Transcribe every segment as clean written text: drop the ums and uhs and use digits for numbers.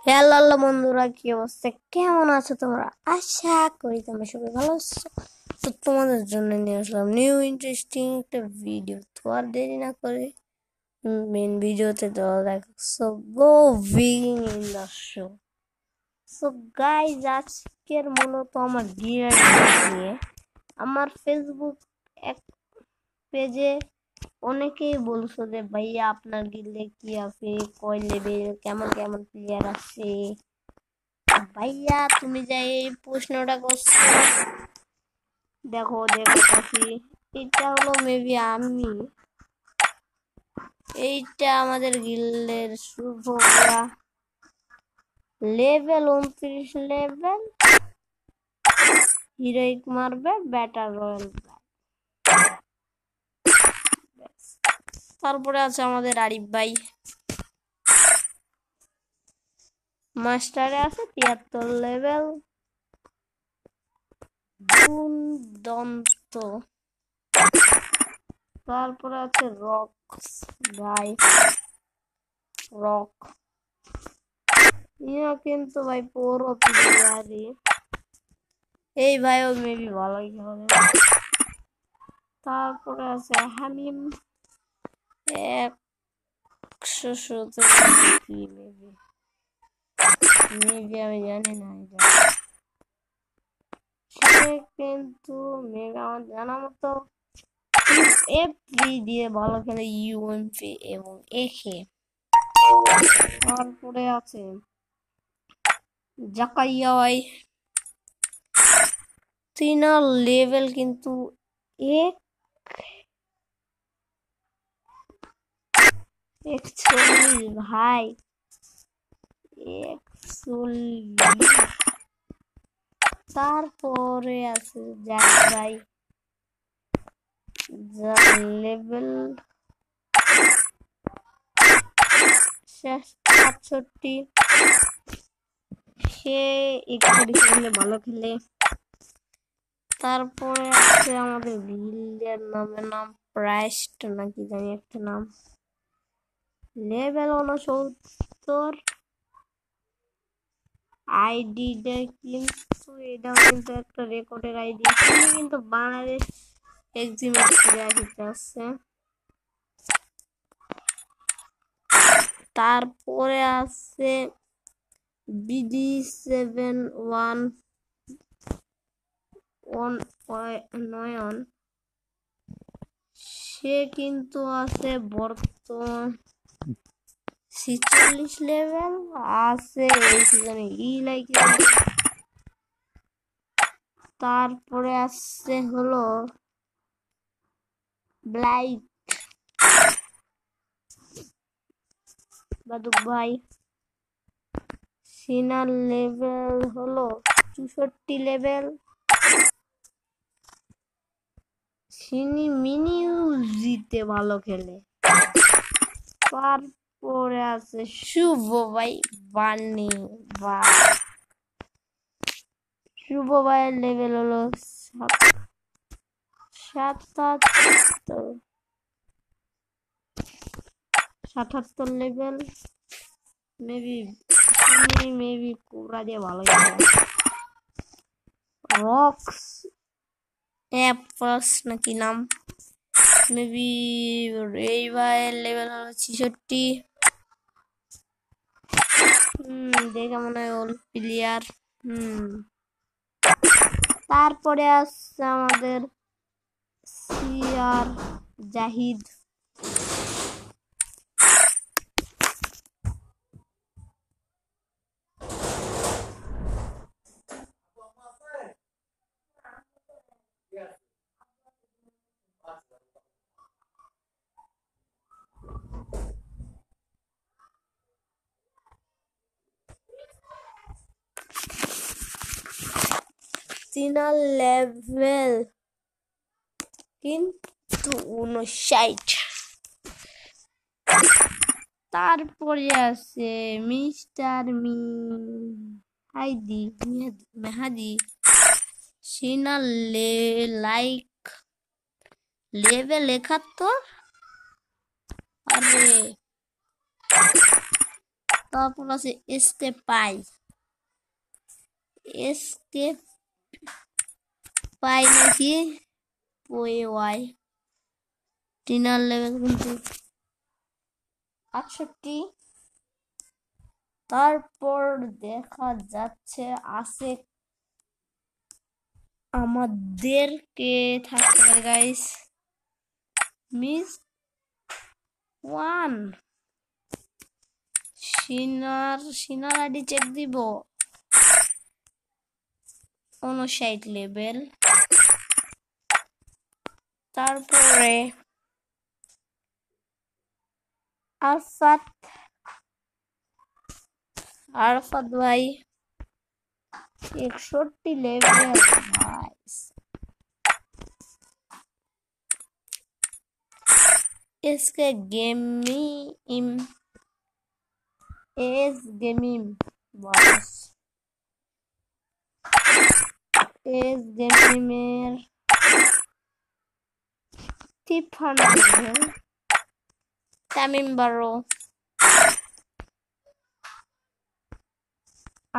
Hello বন্ধুরা, কি অবস্থা? কেমন আছো তোমরা? আশা করি তোমরা সবাই ভালো আছো। তো তোমাদের জন্য নিয়ে আসলাম নিউ ইন্টারেস্টিং একটা ভিডিও। তো আর দেরি না করে মেন ভিডিওতে দেওয়া দেখো। So go begin in the show. So guys, আজকের মূলত আমার ডিয়ার নিয়ে আমার ফেসবুক এক পেজে অনেকেই বলছো যে ভাইয়া আপনার গিল্ডে কি আছে, কয় লেভেল, কেমন কেমন প্লেয়ার আছে। ভাইয়া তুমি যে এই প্রশ্নটা করছো, দেখো কাকি, এটা হলো মেবি আমি, এইটা আমাদের গিল্ডের শুভরা, লেভেল 29 লেভেল, হিরোইক মারবে, ব্যাটার রয়্যাল। তারপরে আছে আমাদের আরিফ ভাই, মাস্টারে আছে 73 লেভেল, দন্ত। তারপরে আছে রক ভাই, রক ইয়া কিন্তু ভাই পুরো প্লেয়ারই, এই ভাইও মেবি ভালোই খেলে। তারপরে আছে হামিম 117 কি মেবি আমি জানি না এটা। সে কিন্তু মেবি আমার জানা মতো এফ3 দিয়ে ভালো খেলে, ইউএমপি এবং একে। তারপরে আছে জাকাইয়া ভাই, তিনার লেভেল কিন্তু 41 ভাই, 41। তারপরে আছে জ্যাক ভাই, যার লেভেল 67, সে একটু খেলে ভালো খেলে। তারপরে আছে আমাদের গিল্ডের নাম প্রাইস্ট নাকি জানি একটা নাম, লেভেল 69। আইডিটা কিন্তু এটাও কিন্তু একটা রেকর্ডের আইডি, কিন্তু বাংলাদেশ এক্সিমেট থেকে আসছে। তারপরে আছে BD71 সে কিন্তু আছে বর্তমান 46 লেভেল, আছে এই সিজনে লাইকে। তারপরে আছে হলো ব্লাইট বাদুক ভাই, সিনার লেভেল হলো 64 লেভেল, সিনি মিনি ইউজিতে ভালো খেলে। তারপরে আছে শুভ ভাই বানি ভাই, শুভ ভাইয়ের লেভেল হলো 77 লেভেল, মেবি কোবরা দিয়ে ভালো খেলে। রক্স অ্যাপস নাকি নাম, মেবি এই ভাইয়ের লেভেল হলো 66। দেখে মনে হয় ওল্ড প্লেয়ার। তারপরে আসছে আমাদের সিআর জাহিদ, তিনার লেভেল কিন্তু 59। তারপরে আছে মিস্টার মেহাদি, সিনার লাইক লেভেল 71। আরে তারপর আছে এসকে পাই। এসকে পাই নাকি ওয়াই টিনার লেভেল কিন্তু 68। তারপর দেখা যাচ্ছে আছে আমাদেরকে থাকতে পারে গাইস মিস ওয়ান সিনার আইডি চেক দিব 59 লেভেল। তারপরে আরফাত ভাই 61 লেভেল ভাই। এসকে গেমিং বস এস গেমিংয়ের 53 লেভেল। তামিম বারো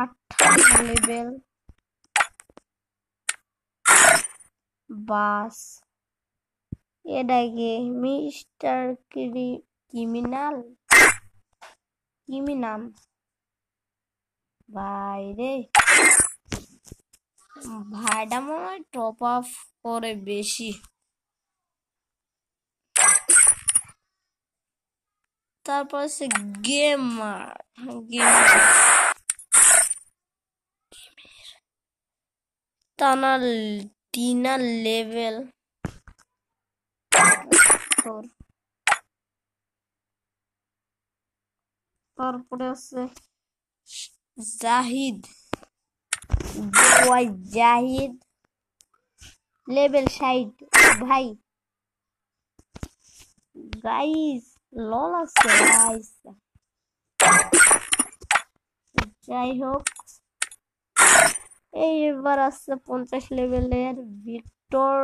58 লেভেল। বাস এটাকে মিস্টার ক্রিমিনাল ভাই রে ভাইটা মনে হয় টপ আপ করে বেশি। তারপর আছে গেমার টিনার লেভেল। তারপরে আছে জাহিদ লেভেল 60 ভাই। গাইস লল আছে গাইস। যাই হোক এইবার আছে 50 লেভেলের ভিক্টর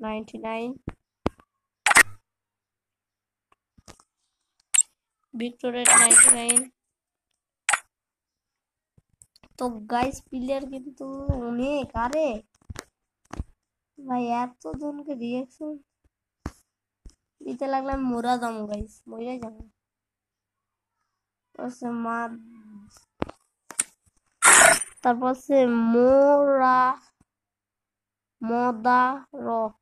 99 ভিক্টোরের 99। তো গাইস প্লেয়ার কিন্তু অনেক। আরে ভাই এত জনকে রিয়াকশন দিতে লাগলাম মোরা দাম গাইস মরে যাবো। তারপর সে মদা রক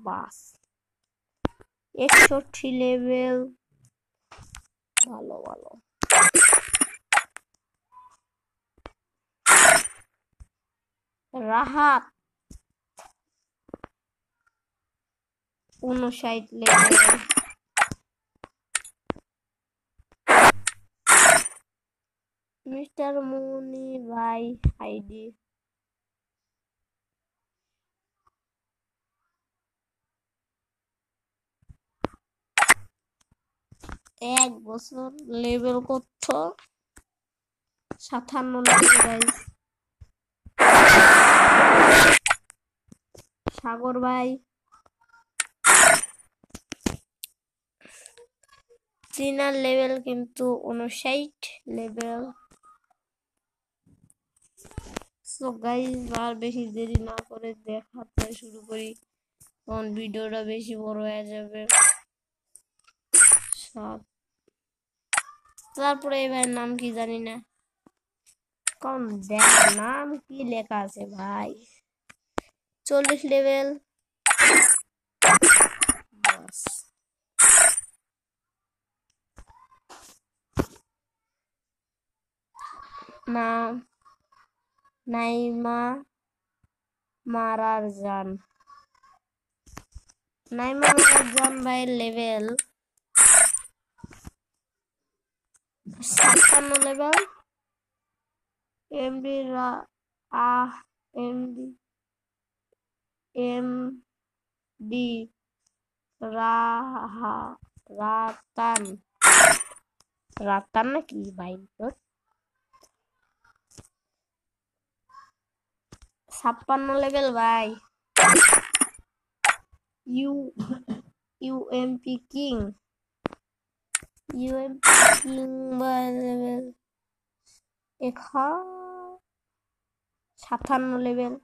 বাস 61 লেভেল। ভালো রাহাত 59 লেভেল। মিস্টার মুনি ভাই আইডি এক বছর লেভেল করছো 57 লেভেল গাইস। সাগর ভাই টিনার লেভেল কিন্তু 59 লেভেল। সো গাইস আর বেশি দেরি না করে দেখাতে শুরু করি তখন ভিডিওটা বেশি বড় হয়ে যাবে। তারপরে এবার নাম কি জানি না কোন দেখ নাম কি লেখা আছে ভাই 40 লেভেল। নাম নাইমা মারারজান ভাই লেভেল 57 লেভেল। এমডি রাতান নাকি ভাই 56 লেভেল ভাই। ইউএমপি কিং ভাই লেভেল 57 লেভেল।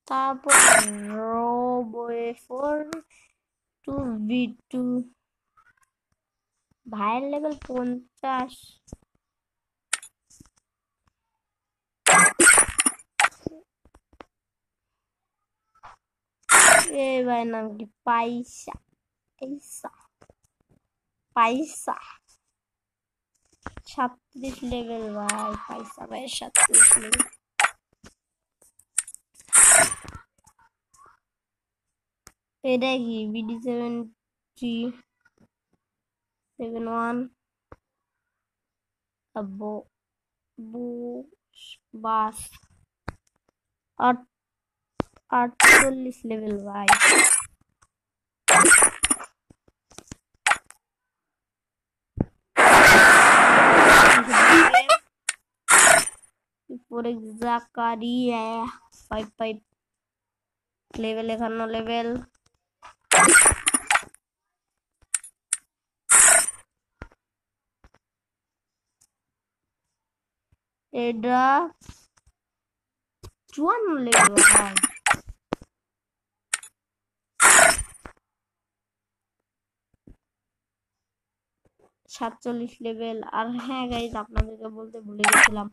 তারপর রোবয়ে 4-2v2 ভাইয়ের লেভেল 50। এই ভাইয়ের নাম কি? পাইসা। 37 লেভেল ভাই। পাইসা ভাই 37 লেভেল। এটা কি? BD7371 বাস 48 লেভেল ভাই। জাকারিয়া 55 লেভেল। 51 লেভেল। এটা 54 লেভেল ভাই। সাতচল্লিশ লেভেল। আর হ্যাঁ গাইজ, আপনাদেরকে বলতে ভুলে গেছিলাম,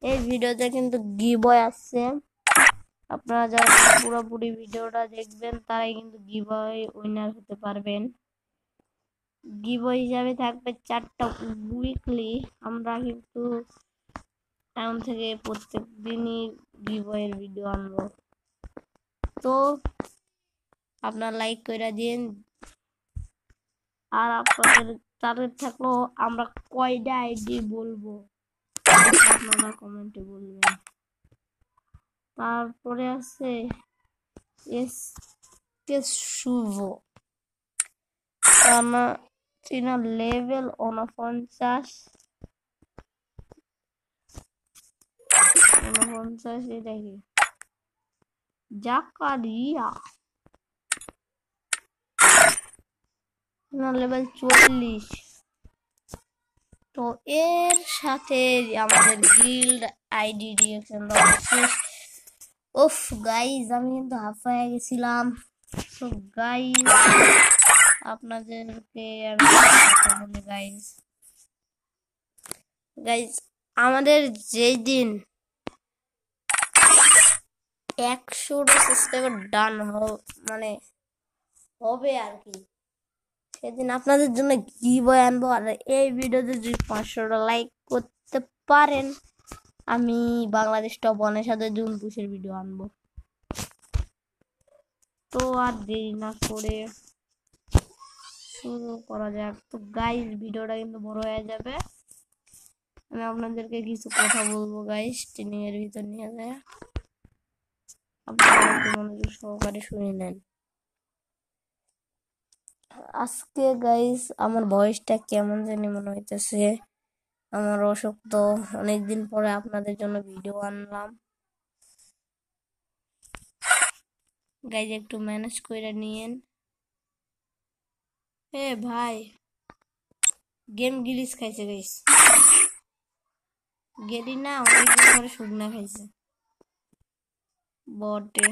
এই ভিডিওতে কিন্তু গিভওয়ে আসছে। আপনারা যারা পুরোপুরি ভিডিওটা দেখবেন তারাই কিন্তু গিভওয়ে উইনার হতে পারবেন। গিভওয়ে হিসাবে থাকবে 4টা উইকলি। আমরা কিন্তু এখন থেকে প্রত্যেক দিনই গিভওয়ের ভিডিও আনবো। তো আপনারা লাইক করে দিন। আর আপনাদের তাদের থাকলো আমরা কয়টা আইডি বলবো আপনারা কমেন্টে বলবেন। তারপরে আছে এসকে শুভ, তিনার লেভেল 49। এটা কি? জাকারিয়া লেভেল 40। তো এর সাথে আমাদের গিল্ড আইডি রিঅ্যাকশন শেষ। ওফ গাইজ, আমি কিন্তু হাঁপায়ে গেছিলাম। তো গাইজ, আপনাদেরকে আমি কথা বলি গাইজ, আমাদের যেই দিন 100টা সাবস্ক্রাইবার ডান মানে হবে আর কি, সেদিন আপনাদের জন্য গিভওয়ে আনবো। আর এই ভিডিওতে যদি 500টা লাইক করতে পারেন, আমি বাংলাদেশ টপ 1-এর সাথে জুন পুশের ভিডিও আনবো। তো আর দেরি না করে শুরু করা যাক। তো গাইজ, ভিডিওটা কিন্তু বড় হয়ে যাবে। আমি আপনাদেরকে কিছু কথা বলবো গাইজ, ট্রেনিং এর ভিতর নিয়ে যায়। আপনারা মনোযোগ সহকারে শুনে নেন। আজকে গাইজ আমার ভয়েসটা কেমন জানি মনে হইতেছে। আমার অসুস্থ, অনেকদিন পরে আপনাদের জন্য ভিডিও আনলাম। গাইজ একটু ম্যানেজ করে নিয়েন। ভাই, গেম গিলিস খাইছে গাইজ। গেলি না, অনেকদিন পরে শুকনা খাইছে বটে।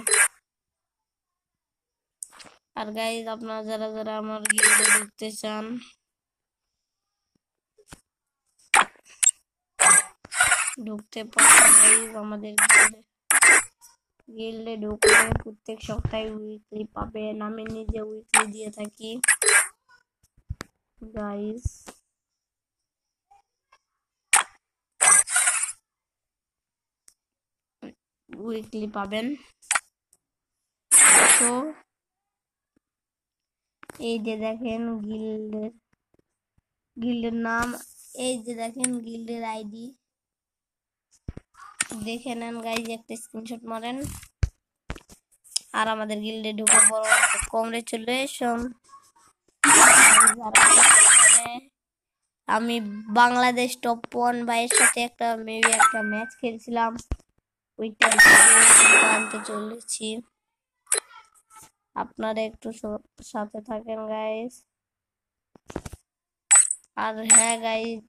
আর গাইজ, আপনারা যারা যারা আমার গিল্ডে ঢুকতে চান, ঢুকতে পারেন গাইজ। আমাদের গিল্ডে ঢুকলে প্রত্যেক সপ্তাহে উইকলি পাবেন। আমি নিজে উইকলি দিয়ে থাকি গাইজ। উইকলি পাবেন। তো এই যে দেখেন গিল্ডের নাম, এই যে দেখেন গিল্ডের আইডি, দেখে নেন গাইজ, একটা স্ক্রিনশট মারেন। আর আমাদের গিল্ডে ঢুকে পড়ো। কংগ্রেচুলেশন। আমি বাংলাদেশ টপ 1 ভাইয়ের সাথে একটা ম্যাচ খেলছিলাম, ওইটা আনতে চলেছি। আপনারা একটু সাথে থাকেন গাইস। আর হ্যাঁ গাইস,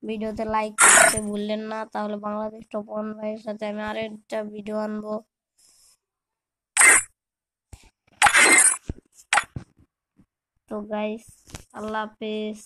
ভিডিওতে লাইক করতে ভুললেন না, তাহলে বাংলাদেশ টপ 1 ভাইয়ের সাথে আমি আরেকটা ভিডিও আনবো। তো গাইস, আল্লাহ হাফেজ।